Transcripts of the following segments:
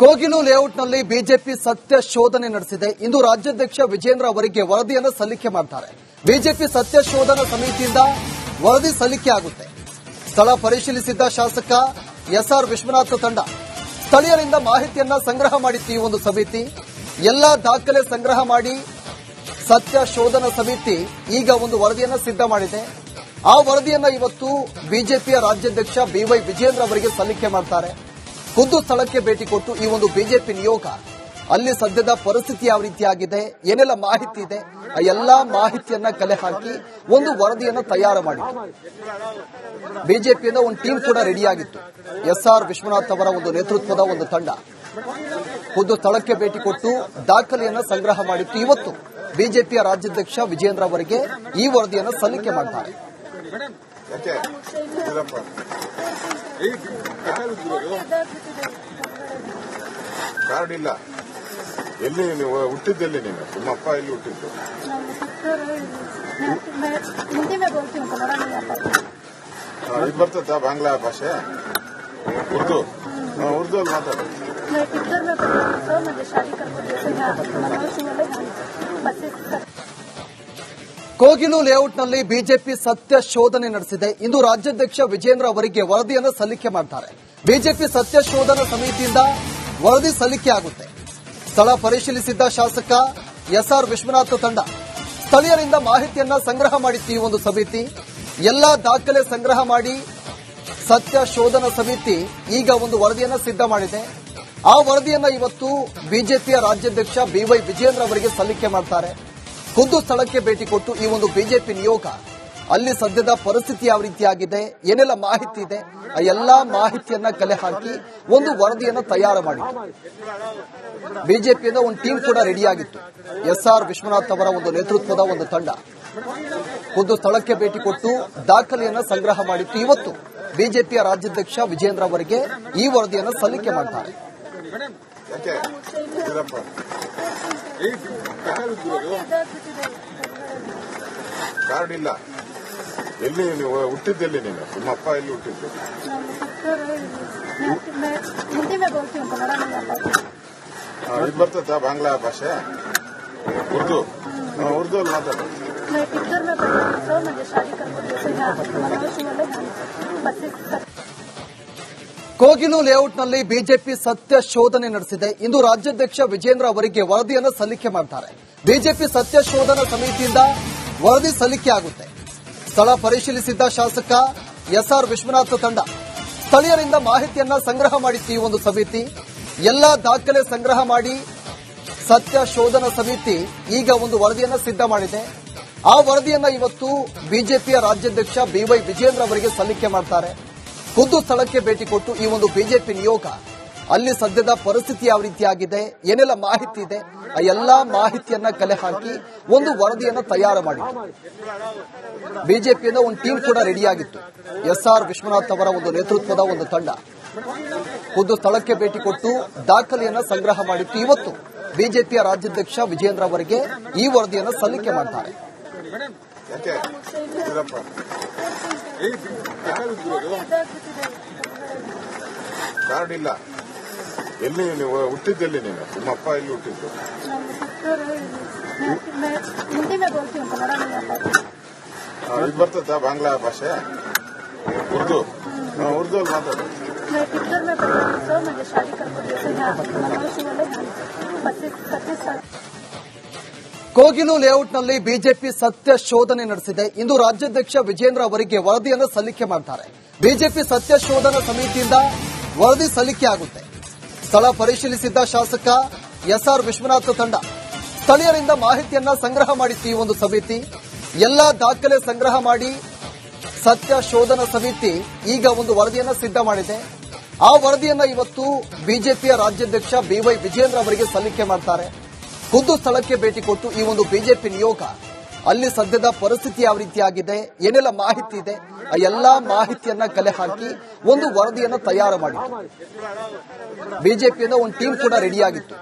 Kogilu ಲೇಔಟ್ನಲ್ಲಿ BJP ಸತ್ಯ ಶೋಧನೆ ನಡೆಸಿದೆ. ಇಂದು ರಾಜ್ಯಾಧ್ಯಕ್ಷ ವಿಜೇಂದ್ರ ಅವರಿಗೆ ವರದಿಯನ್ನು ಸಲ್ಲಿಕೆ ಮಾಡ್ತಾರೆ. ಬಿಜೆಪಿ ಸತ್ಯ ಶೋಧನಾ ಸಮಿತಿಯಿಂದ ವರದಿ ಸಲ್ಲಿಕೆ ಆಗುತ್ತೆ. ಸ್ಥಳ ಪರಿಶೀಲಿಸಿದ್ದ ಶಾಸಕ ಎಸ್ಆರ್ ವಿಶ್ವನಾಥ್ ತಂಡ ಸ್ಥಳೀಯರಿಂದ ಮಾಹಿತಿಯನ್ನ ಸಂಗ್ರಹ ಮಾಡಿತ್ತು. ಈ ಒಂದು ಸಮಿತಿ ಎಲ್ಲ ದಾಖಲೆ ಸಂಗ್ರಹ ಮಾಡಿ ಸತ್ಯ ಶೋಧನಾ ಸಮಿತಿ ಈಗ ಒಂದು ವರದಿಯನ್ನು ಸಿದ್ಧ ಮಾಡಿದೆ. ಆ ವರದಿಯನ್ನ ಇವತ್ತು ಬಿಜೆಪಿಯ ರಾಜ್ಯಾಧ್ಯಕ್ಷ ಬಿವೈ ವಿಜೇಂದ್ರ ಅವರಿಗೆ ಸಲ್ಲಿಕೆ ಮಾಡ್ತಾರೆ. ಖುದ್ದು ಸ್ಥಳಕ್ಕೆ ಭೇಟಿ ಕೊಟ್ಟು ಈ ಒಂದು ಬಿಜೆಪಿ ನಿಯೋಗ ಅಲ್ಲಿ ಸದ್ಯದ ಪರಿಸ್ಥಿತಿ ಯಾವ ರೀತಿಯಾಗಿದೆ, ಏನೆಲ್ಲ ಮಾಹಿತಿ ಇದೆ, ಆ ಎಲ್ಲಾ ಮಾಹಿತಿಯನ್ನ ಕಲೆ ಹಾಕಿ ಒಂದು ವರದಿಯನ್ನ ತಯಾರು ಮಾಡಿತ್ತು. ಬಿಜೆಪಿಯಿಂದ ಒಂದು ಟೀಮ್ ಕೂಡ ರೆಡಿಯಾಗಿತ್ತು. ಎಸ್ಆರ್ ವಿಶ್ವನಾಥ್ ಅವರ ಒಂದು ನೇತೃತ್ವದ ಒಂದು ತಂಡ ಖುದ್ದು ಸ್ಥಳಕ್ಕೆ ಭೇಟಿ ಕೊಟ್ಟು ದಾಖಲೆಯನ್ನ ಸಂಗ್ರಹ ಮಾಡಿತ್ತು. ಇವತ್ತು ಬಿಜೆಪಿಯ ರಾಜ್ಯಾಧ್ಯಕ್ಷ ವಿಜೇಂದ್ರ ಅವರಿಗೆ ಈ ವರದಿಯನ್ನು ಸಲ್ಲಿಕೆ ಮಾಡ್ತಾರೆ. ಕಾರ್ಡ್ ಇಲ್ಲ. ಎಲ್ಲಿ ನೀವು ಹುಟ್ಟಿದ್ದೆಲ್ಲಿ? ನೀನು ನಿಮ್ಮ ಅಪ್ಪ ಎಲ್ಲಿ ಹುಟ್ಟಿದ್ದು? ಇದು ಬರ್ತದ ಬಾಂಗ್ಲಾ ಭಾಷೆ? ಉರ್ದು ಅಲ್ಲಿ ಮಾತಾಡೋದು. ಕೋಗಿಲು ಲೇಔಟ್ನಲ್ಲಿ ಬಿಜೆಪಿ ಸತ್ಯ ಶೋಧನೆ ನಡೆಸಿದೆ. ಇಂದು ರಾಜ್ಯಾಧ್ಯಕ್ಷ ವಿಜೇಂದ್ರ ಅವರಿಗೆ ವರದಿಯನ್ನು ಸಲ್ಲಿಕೆ ಮಾಡ್ತಾರೆ. ಬಿಜೆಪಿ ಸತ್ಯ ಶೋಧನಾ ಸಮಿತಿಯಿಂದ ವರದಿ ಸಲ್ಲಿಕೆ ಆಗುತ್ತೆ. ಸ್ಥಳ ಪರಿಶೀಲಿಸಿದ್ದ ಶಾಸಕ ಎಸ್ಆರ್ ವಿಶ್ವನಾಥ್ ತಂಡ ಸ್ಥಳೀಯರಿಂದ ಮಾಹಿತಿಯನ್ನ ಸಂಗ್ರಹ ಮಾಡಿತ್ತು. ಈ ಒಂದು ಸಮಿತಿ ಎಲ್ಲ ದಾಖಲೆ ಸಂಗ್ರಹ ಮಾಡಿ ಸತ್ಯ ಶೋಧನಾ ಸಮಿತಿ ಈಗ ಒಂದು ವರದಿಯನ್ನ ಸಿದ್ಧ ಮಾಡಿದೆ. ಆ ವರದಿಯನ್ನ ಇವತ್ತು ಬಿಜೆಪಿಯ ರಾಜ್ಯಾಧ್ಯಕ್ಷ ಬಿವೈ ವಿಜೇಂದ್ರ ಅವರಿಗೆ ಸಲ್ಲಿಕೆ ಮಾಡ್ತಾರೆ. ಖುದ್ದು ಸ್ಥಳಕ್ಕೆ ಭೇಟಿ ಕೊಟ್ಟು ಈ ಒಂದು ಬಿಜೆಪಿ ನಿಯೋಗ ಅಲ್ಲಿ ಸದ್ಯದ ಪರಿಸ್ಥಿತಿ ಯಾವ ರೀತಿಯಾಗಿದೆ, ಏನೆಲ್ಲ ಮಾಹಿತಿ ಇದೆ, ಆ ಎಲ್ಲಾ ಮಾಹಿತಿಯನ್ನ ಕಲೆ ಹಾಕಿ ಒಂದು ವರದಿಯನ್ನ ತಯಾರು ಮಾಡಿತ್ತು. ಬಿಜೆಪಿಯಿಂದ ಒಂದು ಟೀಮ್ ಕೂಡ ರೆಡಿಯಾಗಿತ್ತು. ಎಸ್ಆರ್ ವಿಶ್ವನಾಥ್ ಅವರ ಒಂದು ನೇತೃತ್ವದ ಒಂದು ತಂಡ ಖುದ್ದು ಸ್ಥಳಕ್ಕೆ ಭೇಟಿ ಕೊಟ್ಟು ದಾಖಲೆಯನ್ನ ಸಂಗ್ರಹ ಮಾಡಿತ್ತು. ಇವತ್ತು ಬಿಜೆಪಿಯ ರಾಜ್ಯಾಧ್ಯಕ್ಷ ವಿಜೇಂದ್ರ ಅವರಿಗೆ ಈ ವರದಿಯನ್ನು ಸಲ್ಲಿಕೆ ಮಾಡ್ತಾರೆ. ಕಾರ್ಡ್ ಇಲ್ಲ. ಎಲ್ಲಿ ನೀವು ಹುಟ್ಟಿದ್ದೆಲ್ಲಿ? ನೀನು ನಿಮ್ಮ ಅಪ್ಪ ಎಲ್ಲಿ ಹುಟ್ಟಿದ್ದು? ಇದು ಬರ್ತದ ಬಾಂಗ್ಲಾ ಭಾಷೆ? ಉರ್ದು ಅಲ್ಲಿ ಮಾತಾಡೋದು. ಕೋಗಿಲು ಲೇಔಟ್ನಲ್ಲಿ ಬಿಜೆಪಿ ಸತ್ಯ ಶೋಧನೆ ನಡೆಸಿದೆ. ಇಂದು ರಾಜ್ಯಾಧ್ಯಕ್ಷ ವಿಜೇಂದ್ರ ಅವರಿಗೆ ವರದಿಯನ್ನು ಸಲ್ಲಿಕೆ ಮಾಡ್ತಾರೆ. ಬಿಜೆಪಿ ಸತ್ಯ ಶೋಧನಾ ಸಮಿತಿಯಿಂದ ವರದಿ ಸಲ್ಲಿಕೆ ಆಗುತ್ತೆ. ಸ್ಥಳ ಪರಿಶೀಲಿಸಿದ್ದ ಶಾಸಕ ಎಸ್ಆರ್ ವಿಶ್ವನಾಥ್ ತಂಡ ಸ್ಥಳೀಯರಿಂದ ಮಾಹಿತಿಯನ್ನ ಸಂಗ್ರಹ ಮಾಡಿತ್ತು. ಈ ಒಂದು ಸಮಿತಿ ಎಲ್ಲ ದಾಖಲೆ ಸಂಗ್ರಹ ಮಾಡಿ ಸತ್ಯ ಶೋಧನಾ ಸಮಿತಿ ಈಗ ಒಂದು ವರದಿಯನ್ನ ಸಿದ್ಧ ಮಾಡಿದೆ. ಆ ವರದಿಯನ್ನ ಇವತ್ತು ಬಿಜೆಪಿಯ ರಾಜ್ಯಾಧ್ಯಕ್ಷ ಬಿವೈ ವಿಜೇಂದ್ರ ಅವರಿಗೆ ಸಲ್ಲಿಕೆ ಮಾಡ್ತಾರೆ. ಖುದ್ದು ಸ್ಥಳಕ್ಕೆ ಭೇಟಿ ಕೊಟ್ಟು ಈ ಒಂದು ಬಿಜೆಪಿ ನಿಯೋಗ ಅಲ್ಲಿ ಸದ್ಯದ ಪರಿಸ್ಥಿತಿ ಯಾವ ರೀತಿಯಾಗಿದೆ, ಏನೆಲ್ಲ ಮಾಹಿತಿ ಇದೆ, ಆ ಎಲ್ಲಾ ಮಾಹಿತಿಯನ್ನ ಕಲೆ ಹಾಕಿ ಒಂದು ವರದಿಯನ್ನ ತಯಾರು ಮಾಡಿತ್ತು. ಬಿಜೆಪಿಯಿಂದ ಒಂದು ಟೀಮ್ ಕೂಡ ರೆಡಿಯಾಗಿತ್ತು. ಎಸ್ಆರ್ ವಿಶ್ವನಾಥ್ ಅವರ ಒಂದು ನೇತೃತ್ವದ ಒಂದು ತಂಡ ಖುದ್ದು ಸ್ಥಳಕ್ಕೆ ಭೇಟಿ ಕೊಟ್ಟು ದಾಖಲೆಯನ್ನ ಸಂಗ್ರಹ ಮಾಡಿತ್ತು. ಇವತ್ತು ಬಿಜೆಪಿಯ ರಾಜ್ಯಾಧ್ಯಕ್ಷ ವಿಜೇಂದ್ರ ಅವರಿಗೆ ಈ ವರದಿಯನ್ನು ಸಲ್ಲಿಕೆ ಮಾಡ್ತಾರೆ. ಕಾರ್ಡ್ ಇಲ್ಲ. ಎಲ್ಲಿ ನೀವು ಹುಟ್ಟಿದ್ದೆಲ್ಲಿ? ನೀನು ನಿಮ್ಮ ಅಪ್ಪ ಎಲ್ಲಿ ಹುಟ್ಟಿದ್ದು? ಇದು ಬರ್ತದ ಬಾಂಗ್ಲಾ ಭಾಷೆ? ಉರ್ದು ಅಲ್ಲಿ ಮಾತಾಡೋದು. ಕೋಗಿಲು ಲೇಔಟ್ನಲ್ಲಿ ಬಿಜೆಪಿ ಸತ್ಯ ಶೋಧನೆ ನಡೆಸಿದೆ. ಇಂದು ರಾಜ್ಯಾಧ್ಯಕ್ಷ ವಿಜೇಂದ್ರ ಅವರಿಗೆ ವರದಿಯನ್ನು ಸಲ್ಲಿಕೆ ಮಾಡ್ತಾರೆ. ಬಿಜೆಪಿ ಸತ್ಯ ಶೋಧನಾ ಸಮಿತಿಯಿಂದ ವರದಿ ಸಲ್ಲಿಕೆ ಆಗುತ್ತೆ. ಸ್ಥಳ ಪರಿಶೀಲಿಸಿದ್ದ ಶಾಸಕ ಎಸ್ಆರ್ ವಿಶ್ವನಾಥ್ ತಂಡ ಸ್ಥಳೀಯರಿಂದ ಮಾಹಿತಿಯನ್ನ ಸಂಗ್ರಹ ಮಾಡಿತ್ತು. ಈ ಒಂದು ಸಮಿತಿ ಎಲ್ಲ ದಾಖಲೆ ಸಂಗ್ರಹ ಮಾಡಿ ಸತ್ಯ ಶೋಧನಾ ಸಮಿತಿ ಈಗ ಒಂದು ವರದಿಯನ್ನ ಸಿದ್ಧ ಮಾಡಿದೆ. ಆ ವರದಿಯನ್ನ ಇವತ್ತು ಬಿಜೆಪಿಯ ರಾಜ್ಯಾಧ್ಯಕ್ಷ ಬಿವೈ ವಿಜೇಂದ್ರ ಅವರಿಗೆ ಸಲ್ಲಿಕೆ ಮಾಡ್ತಾರೆ. ಖುದ್ದು ಸ್ಥಳಕ್ಕೆ ಭೇಟಿ ಕೊಟ್ಟು ಈ ಒಂದು ಬಿಜೆಪಿ ನಿಯೋಗ ಅಲ್ಲಿ ಸದ್ಯದ ಪರಿಸ್ಥಿತಿ ಯಾವ ರೀತಿಯಾಗಿದೆ, ಏನೆಲ್ಲ ಮಾಹಿತಿ ಇದೆ, ಆ ಎಲ್ಲಾ ಮಾಹಿತಿಯನ್ನ ಕಲೆ ಹಾಕಿ ಒಂದು ವರದಿಯನ್ನು ತಯಾರು ಮಾಡಿತ್ತು. ಬಿಜೆಪಿಯಿಂದ ಒಂದು ಟೀಮ್ ಕೂಡ ರೆಡಿಯಾಗಿತ್ತು.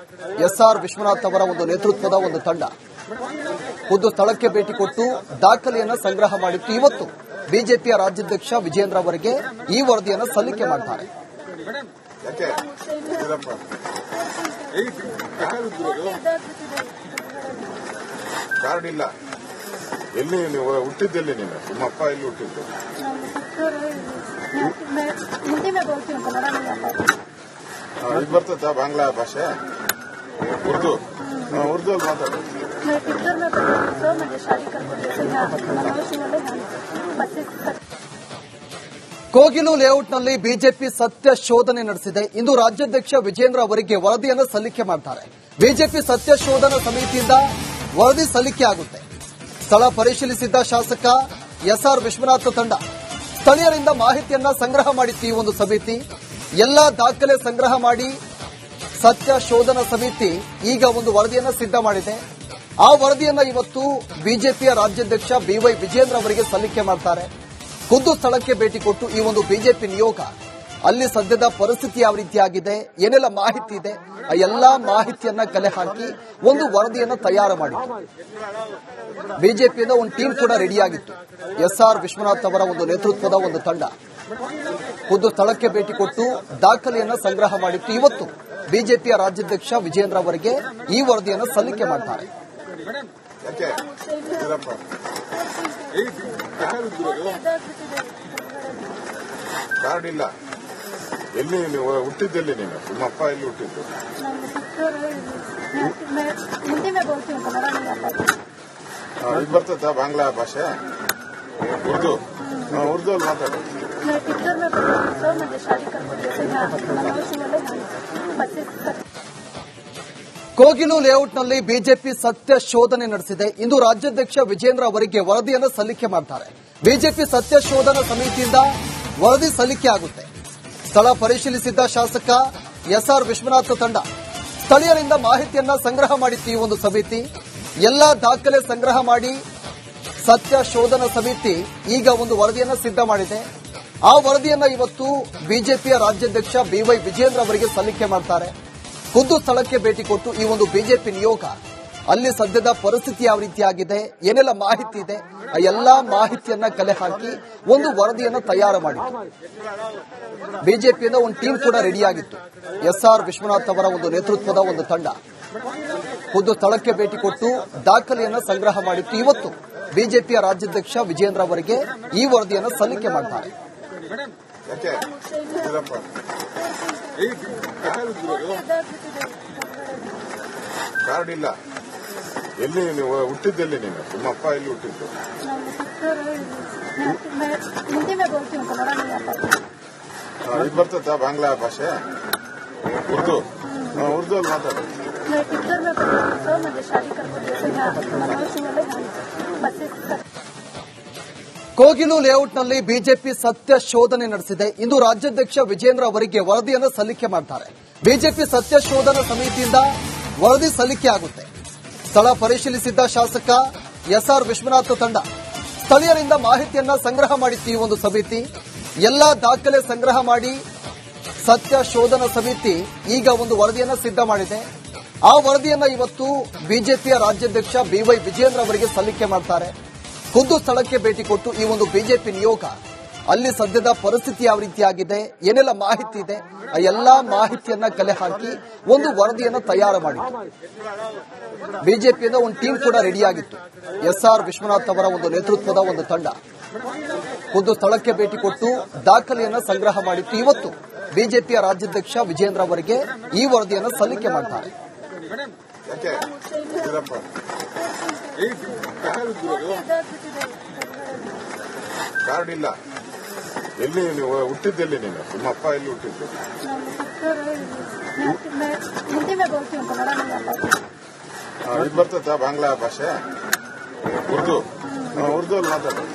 ಎಸ್ಆರ್ ವಿಶ್ವನಾಥ್ ಅವರ ಒಂದು ನೇತೃತ್ವದ ಒಂದು ತಂಡ ಖುದ್ದು ಸ್ಥಳಕ್ಕೆ ಭೇಟಿ ಕೊಟ್ಟು ದಾಖಲೆಯನ್ನ ಸಂಗ್ರಹ ಮಾಡಿತ್ತು. ಇವತ್ತು ಬಿಜೆಪಿಯ ರಾಜ್ಯಾಧ್ಯಕ್ಷ ವಿಜೇಂದ್ರ ಅವರಿಗೆ ಈ ವರದಿಯನ್ನು ಸಲ್ಲಿಕೆ ಮಾಡ್ತಾರೆ. ಯಾಕೆ ಇದಪ್ಪ ಕಾರ್ಡ್ ಇಲ್ಲ. ಎಲ್ಲಿ ನೀವು ಹುಟ್ಟಿದ್ದೆಲ್ಲಿ ನೀನು? ನಿಮ್ಮ ಅಪ್ಪ ಎಲ್ಲಿ ಹುಟ್ಟಿದ್ದು? ಇದು ಬರ್ತದ ಬಾಂಗ್ಲಾ ಭಾಷೆ? ಉರ್ದು ಉರ್ದು ಅಲ್ಲಿ ಮಾತಾಡೋದು. ಕೋಗಿಲು ಲೇಔಟ್ನಲ್ಲಿ ಬಿಜೆಪಿ ಸತ್ಯ ಶೋಧನೆ ನಡೆಸಿದೆ. ಇಂದು ರಾಜ್ಯಾಧ್ಯಕ್ಷ ವಿಜೇಂದ್ರ ಅವರಿಗೆ ವರದಿಯನ್ನು ಸಲ್ಲಿಕೆ ಮಾಡ್ತಾರೆ. ಬಿಜೆಪಿ ಸತ್ಯ ಶೋಧನಾ ಸಮಿತಿಯಿಂದ ವರದಿ ಸಲ್ಲಿಕೆ ಆಗುತ್ತೆ. ಸ್ಥಳ ಪರಿಶೀಲಿಸಿದ್ದ ಶಾಸಕ ಎಸ್ಆರ್ ವಿಶ್ವನಾಥ ತಂಡ ಸ್ಥಳೀಯರಿಂದ ಮಾಹಿತಿಯನ್ನ ಸಂಗ್ರಹ ಮಾಡಿತ್ತು. ಈ ಒಂದು ಸಮಿತಿ ಎಲ್ಲಾ ದಾಖಲೆ ಸಂಗ್ರಹ ಮಾಡಿ ಸತ್ಯ ಶೋಧನಾ ಸಮಿತಿ ಈಗ ಒಂದು ವರದಿಯನ್ನ ಸಿದ್ಧ ಮಾಡಿದೆ. ಆ ವರದಿಯನ್ನ ಇವತ್ತು ಬಿಜೆಪಿಯ ರಾಜ್ಯಾಧ್ಯಕ್ಷ ಬಿವೈ ವಿಜೇಂದ್ರ ಅವರಿಗೆ ಸಲ್ಲಿಕೆ ಮಾಡ್ತಾರೆ. ಖುದ್ದು ಸ್ಥಳಕ್ಕೆ ಭೇಟಿ ಕೊಟ್ಟು ಈ ಒಂದು ಬಿಜೆಪಿ ನಿಯೋಗ ಅಲ್ಲಿ ಸದ್ಯದ ಪರಿಸ್ಥಿತಿ ಯಾವ ರೀತಿಯಾಗಿದೆ, ಏನೆಲ್ಲ ಮಾಹಿತಿ ಇದೆ, ಆ ಎಲ್ಲಾ ಮಾಹಿತಿಯನ್ನ ಕಲೆ ಹಾಕಿ ಒಂದು ವರದಿಯನ್ನ ತಯಾರು ಮಾಡಿತ್ತು. ಬಿಜೆಪಿಯಿಂದ ಒಂದು ಟೀಮ್ ಕೂಡ ರೆಡಿಯಾಗಿತ್ತು. ಎಸ್ಆರ್ ವಿಶ್ವನಾಥ್ ಅವರ ಒಂದು ನೇತೃತ್ವದ ಒಂದು ತಂಡ ಖುದ್ದು ಸ್ಥಳಕ್ಕೆ ಭೇಟಿ ಕೊಟ್ಟು ದಾಖಲೆಯನ್ನ ಸಂಗ್ರಹ ಮಾಡಿತ್ತು. ಇವತ್ತು ಬಿಜೆಪಿಯ ರಾಜ್ಯಾಧ್ಯಕ್ಷ ವಿಜೇಂದ್ರ ಅವರಿಗೆ ಈ ವರದಿಯನ್ನು ಸಲ್ಲಿಕೆ ಮಾಡ್ತಾರೆ. ಕಾರ್ಡ್ ಇಲ್ಲ. ಎಲ್ಲಿ ನೀವು ಹುಟ್ಟಿದ್ದೆಲ್ಲಿ ನೀನು? ನಿಮ್ಮ ಅಪ್ಪ ಎಲ್ಲಿ ಹುಟ್ಟಿದ್ದು? ಇದು ಬರ್ತದ ಬಾಂಗ್ಲಾ ಭಾಷೆ? ಉರ್ದು ಉರ್ದು ಅಲ್ಲಿ ಮಾತಾಡೋದು. ಕೋಗಿಲು ಲೇಔಟ್ನಲ್ಲಿ ಬಿಜೆಪಿ ಸತ್ಯ ಶೋಧನೆ ನಡೆಸಿದೆ. ಇಂದು ರಾಜ್ಯಾಧ್ಯಕ್ಷ ವಿಜೇಂದ್ರ ಅವರಿಗೆ ವರದಿಯನ್ನು ಸಲ್ಲಿಕೆ ಮಾಡ್ತಾರೆ. ಬಿಜೆಪಿ ಸತ್ಯ ಶೋಧನಾ ಸಮಿತಿಯಿಂದ ವರದಿ ಸಲ್ಲಿಕೆ ಆಗುತ್ತೆ. ಸ್ಥಳ ಪರಿಶೀಲಿಸಿದ್ದ ಶಾಸಕ ಎಸ್ಆರ್ ವಿಶ್ವನಾಥ ತಂಡ ಸ್ಥಳೀಯರಿಂದ ಮಾಹಿತಿಯನ್ನ ಸಂಗ್ರಹ ಮಾಡಿತ್ತು. ಈ ಒಂದು ಸಮಿತಿ ಎಲ್ಲಾ ದಾಖಲೆ ಸಂಗ್ರಹ ಮಾಡಿ ಸತ್ಯ ಶೋಧನಾ ಸಮಿತಿ ಈಗ ಒಂದು ವರದಿಯನ್ನ ಸಿದ್ಧ ಮಾಡಿದೆ. ಆ ವರದಿಯನ್ನ ಇವತ್ತು ಬಿಜೆಪಿಯ ರಾಜ್ಯಾಧ್ಯಕ್ಷ ಬಿವೈ ವಿಜೇಂದ್ರ ಅವರಿಗೆ ಸಲ್ಲಿಕೆ ಮಾಡ್ತಾರೆ. ಖುದ್ದು ಸ್ಥಳಕ್ಕೆ ಭೇಟಿ ಕೊಟ್ಟು ಈ ಒಂದು ಬಿಜೆಪಿ ನಿಯೋಗ ಅಲ್ಲಿ ಸದ್ಯದ ಪರಿಸ್ಥಿತಿ ಯಾವ ರೀತಿಯಾಗಿದೆ, ಏನೆಲ್ಲ ಮಾಹಿತಿ ಇದೆ, ಆ ಎಲ್ಲಾ ಮಾಹಿತಿಯನ್ನ ಕಲೆ ಹಾಕಿ ಒಂದು ವರದಿಯನ್ನ ತಯಾರು ಮಾಡಿತ್ತು. ಬಿಜೆಪಿಯಿಂದ ಒಂದು ಟೀಮ್ ಕೂಡ ರೆಡಿಯಾಗಿತ್ತು. ಎಸ್ಆರ್ ವಿಶ್ವನಾಥ್ ಅವರ ಒಂದು ನೇತೃತ್ವದ ಒಂದು ತಂಡ ಖುದ್ದು ಸ್ಥಳಕ್ಕೆ ಭೇಟಿ ಕೊಟ್ಟು ದಾಖಲೆಯನ್ನ ಸಂಗ್ರಹ ಮಾಡಿತ್ತು. ಇವತ್ತು ಬಿಜೆಪಿಯ ರಾಜ್ಯಾಧ್ಯಕ್ಷ ವಿಜೇಂದ್ರ ಅವರಿಗೆ ಈ ವರದಿಯನ್ನು ಸಲ್ಲಿಕೆ ಮಾಡ್ತಾರೆ. ಕಾರ್ಡ್ ಇಲ್ಲ. ಎಲ್ಲಿ ನೀವು ಹುಟ್ಟಿದ್ದೆಲ್ಲಿ ನೀನು? ನಿಮ್ಮ ಅಪ್ಪ ಎಲ್ಲಿ ಹುಟ್ಟಿದ್ದು? ಇದು ಬರ್ತದ ಬಾಂಗ್ಲಾ ಭಾಷೆ? ಉರ್ದು ಉರ್ದು ಅಲ್ಲಿ ಮಾತಾಡೋದು. ಕೋಗಿಲು ಲೇಔಟ್ನಲ್ಲಿ ಬಿಜೆಪಿ ಸತ್ಯ ಶೋಧನೆ ನಡೆಸಿದೆ. ಇಂದು ರಾಜ್ಯಾಧ್ಯಕ್ಷ ವಿಜೇಂದ್ರ ಅವರಿಗೆ ವರದಿಯನ್ನು ಸಲ್ಲಿಕೆ ಮಾಡ್ತಾರೆ. ಬಿಜೆಪಿ ಸತ್ಯ ಶೋಧನಾ ಸಮಿತಿಯಿಂದ ವರದಿ ಸಲ್ಲಿಕೆ ಆಗುತ್ತೆ. ಸ್ಥಳ ಪರಿಶೀಲಿಸಿದ್ದ ಶಾಸಕ ಎಸ್ಆರ್ ವಿಶ್ವನಾಥ ತಂಡ ಸ್ಥಳೀಯರಿಂದ ಮಾಹಿತಿಯನ್ನ ಸಂಗ್ರಹ ಮಾಡಿತ್ತು. ಈ ಒಂದು ಸಮಿತಿ ಎಲ್ಲಾ ದಾಖಲೆ ಸಂಗ್ರಹ ಮಾಡಿ ಸತ್ಯ ಶೋಧನಾ ಸಮಿತಿ ಈಗ ಒಂದು ವರದಿಯನ್ನ ಸಿದ್ಧ ಮಾಡಿದೆ. ಆ ವರದಿಯನ್ನ ಇವತ್ತು ಬಿಜೆಪಿಯ ರಾಜ್ಯಾಧ್ಯಕ್ಷ ಬಿವೈ ವಿಜೇಂದ್ರ ಅವರಿಗೆ ಸಲ್ಲಿಕೆ ಮಾಡ್ತಾರೆ. ಖುದ್ದು ಸ್ಥಳಕ್ಕೆ ಭೇಟಿ ಕೊಟ್ಟು ಈ ಒಂದು ಬಿಜೆಪಿ ನಿಯೋಗ ಅಲ್ಲಿ ಸದ್ಯದ ಪರಿಸ್ಥಿತಿ ಯಾವ ರೀತಿಯಾಗಿದೆ, ಏನೆಲ್ಲ ಮಾಹಿತಿ ಇದೆ, ಆ ಎಲ್ಲಾ ಮಾಹಿತಿಯನ್ನ ಕಲೆ ಹಾಕಿ ಒಂದು ವರದಿಯನ್ನ ತಯಾರು ಮಾಡಿತ್ತು. ಬಿಜೆಪಿಯಿಂದ ಒಂದು ಟೀಮ್ ಕೂಡ ರೆಡಿಯಾಗಿತ್ತು. ಎಸ್ಆರ್ ವಿಶ್ವನಾಥ್ ಅವರ ಒಂದು ನೇತೃತ್ವದ ಒಂದು ತಂಡ ಖುದ್ದು ಸ್ಥಳಕ್ಕೆ ಭೇಟಿ ಕೊಟ್ಟು ದಾಖಲೆಯನ್ನ ಸಂಗ್ರಹ ಮಾಡಿತ್ತು. ಇವತ್ತು ಬಿಜೆಪಿಯ ರಾಜ್ಯಾಧ್ಯಕ್ಷ ವಿಜೇಂದ್ರ ಅವರಿಗೆ ಈ ವರದಿಯನ್ನು ಸಲ್ಲಿಕೆ ಮಾಡ್ತಾರೆ. ಕಾರ್ಡ್ ಇಲ್ಲ. ಎಲ್ಲಿ ನೀವು ಹುಟ್ಟಿದ್ದೆಲ್ಲಿ ನೀನು? ನಿಮ್ಮ ಅಪ್ಪ ಎಲ್ಲಿ ಹುಟ್ಟಿದ್ದು? ಇದು ಬರ್ತದ ಬಾಂಗ್ಲಾ ಭಾಷೆ? ಉರ್ದು ಉರ್ದು ಅಲ್ಲಿ ಮಾತಾಡೋದು.